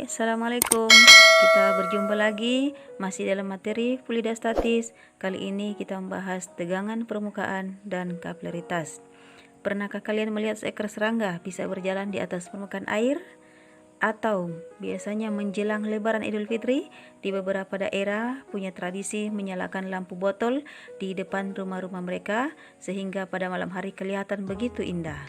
Hai, Assalamualaikum. Kita berjumpa lagi masih dalam materi fluidostatis. Kali ini kita membahas tegangan permukaan dan kapilaritas. Pernahkah kalian melihat seekor serangga bisa berjalan di atas permukaan air? Atau biasanya menjelang Lebaran Idul Fitri, di beberapa daerah punya tradisi menyalakan lampu botol di depan rumah-rumah mereka sehingga pada malam hari kelihatan begitu indah.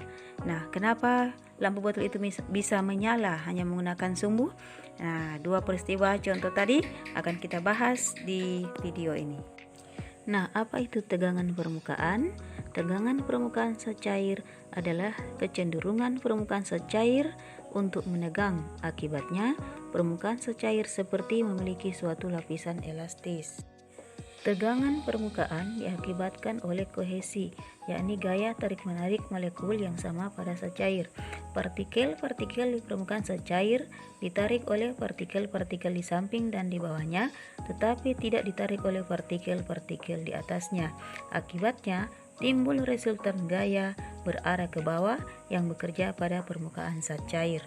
Nah, kenapa lampu botol itu bisa menyala hanya menggunakan sumbu? Nah, dua peristiwa contoh tadi akan kita bahas di video ini. Nah, apa itu tegangan permukaan? Tegangan permukaan zat cair adalah kecenderungan permukaan zat cair untuk menegang. Akibatnya, permukaan zat cair seperti memiliki suatu lapisan elastis. Tegangan permukaan diakibatkan oleh kohesi, yakni gaya tarik-menarik molekul yang sama pada zat cair. Partikel-partikel di permukaan zat cair ditarik oleh partikel-partikel di samping dan di bawahnya, tetapi tidak ditarik oleh partikel-partikel di atasnya. Akibatnya, timbul resultan gaya berarah ke bawah yang bekerja pada permukaan zat cair.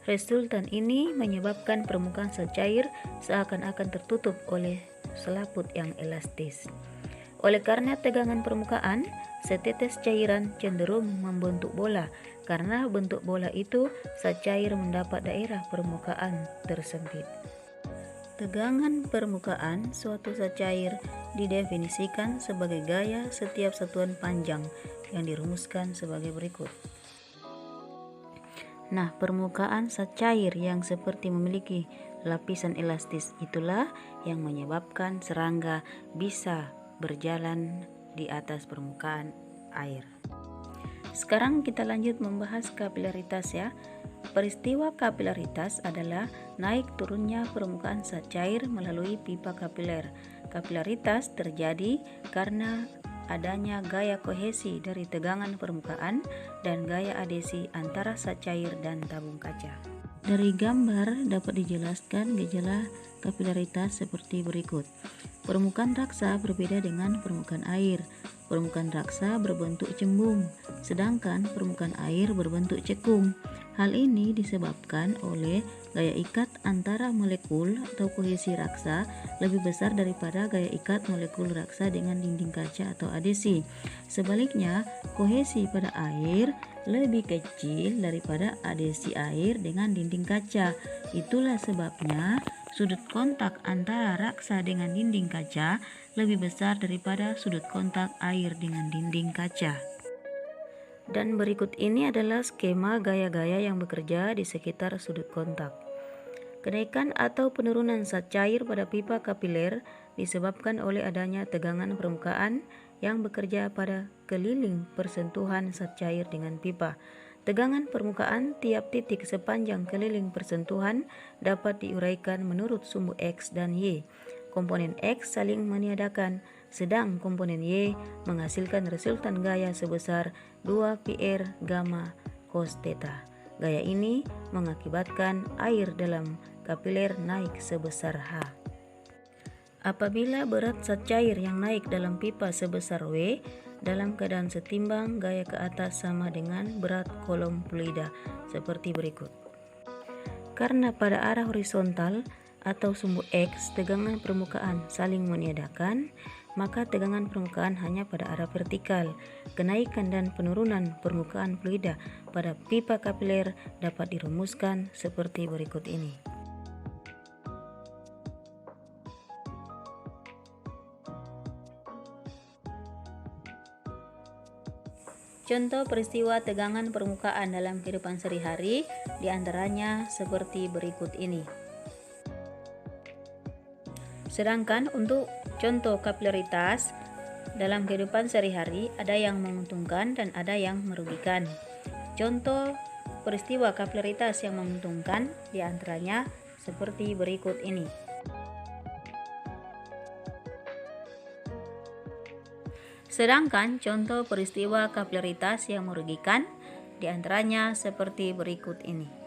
Resultan ini menyebabkan permukaan zat cair seakan-akan tertutup oleh selaput yang elastis. Oleh karena tegangan permukaan, setetes cairan cenderung membentuk bola. Karena bentuk bola itu, zat cair mendapat daerah permukaan tersempit. Tegangan permukaan suatu zat cair didefinisikan sebagai gaya setiap satuan panjang yang dirumuskan sebagai berikut. Nah, permukaan zat cair yang seperti memiliki lapisan elastis itulah yang menyebabkan serangga bisa berjalan di atas permukaan air. Sekarang kita lanjut membahas kapilaritas ya. Peristiwa kapilaritas adalah naik turunnya permukaan zat cair melalui pipa kapiler. Kapilaritas terjadi karena adanya gaya kohesi dari tegangan permukaan dan gaya adhesi antara zat cair dan tabung kaca. Dari gambar dapat dijelaskan gejala kapilaritas seperti berikut. Permukaan raksa berbeda dengan permukaan air. Permukaan raksa berbentuk cembung, sedangkan permukaan air berbentuk cekung. Hal ini disebabkan oleh gaya ikat antara molekul atau kohesi raksa lebih besar daripada gaya ikat molekul raksa dengan dinding kaca atau adhesi. Sebaliknya, kohesi pada air lebih kecil daripada adhesi air dengan dinding kaca. Itulah sebabnya sudut kontak antara raksa dengan dinding kaca lebih besar daripada sudut kontak air dengan dinding kaca. Dan berikut ini adalah skema gaya-gaya yang bekerja di sekitar sudut kontak. Kenaikan atau penurunan zat cair pada pipa kapiler disebabkan oleh adanya tegangan permukaan yang bekerja pada keliling persentuhan zat cair dengan pipa. Tegangan permukaan tiap titik sepanjang keliling persentuhan dapat diuraikan menurut sumbu X dan Y. Komponen X saling meniadakan, sedang komponen Y menghasilkan resultan gaya sebesar 2πr gamma cos theta. Gaya ini mengakibatkan air dalam kapiler naik sebesar H. Apabila berat zat cair yang naik dalam pipa sebesar W, dalam keadaan setimbang, gaya ke atas sama dengan berat kolom fluida seperti berikut. Karena pada arah horizontal atau sumbu X tegangan permukaan saling meniadakan, maka tegangan permukaan hanya pada arah vertikal. Kenaikan dan penurunan permukaan fluida pada pipa kapiler dapat dirumuskan seperti berikut ini. Contoh peristiwa tegangan permukaan dalam kehidupan sehari-hari diantaranya seperti berikut ini. Sedangkan untuk contoh kapilaritas dalam kehidupan sehari-hari ada yang menguntungkan dan ada yang merugikan. Contoh peristiwa kapilaritas yang menguntungkan diantaranya seperti berikut ini. Sedangkan contoh peristiwa kapilaritas yang merugikan diantaranya seperti berikut ini.